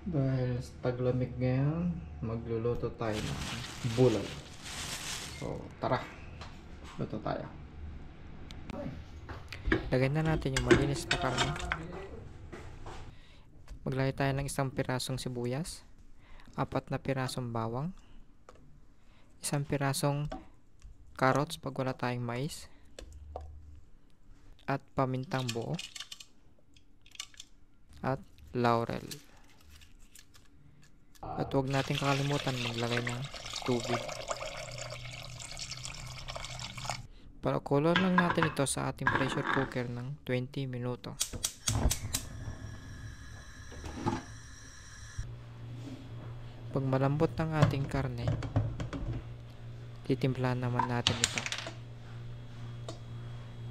Dahil sa taglamig ngayon, magluluto tayo ng bulal. So, tara. Luto tayo. Lagyan na natin yung malinis na karne. Maglagay tayo ng 1 pirasong sibuyas, 4 na pirasong bawang, 1 pirasong carrots pag wala tayong mais, at pamintang buo, at laurel. At huwag natin kakalimutan maglagay ng tubig. Pakulo lang natin ito sa ating pressure cooker ng 20 minuto. Pag malambot ng ating karne, titimplahan naman natin ito.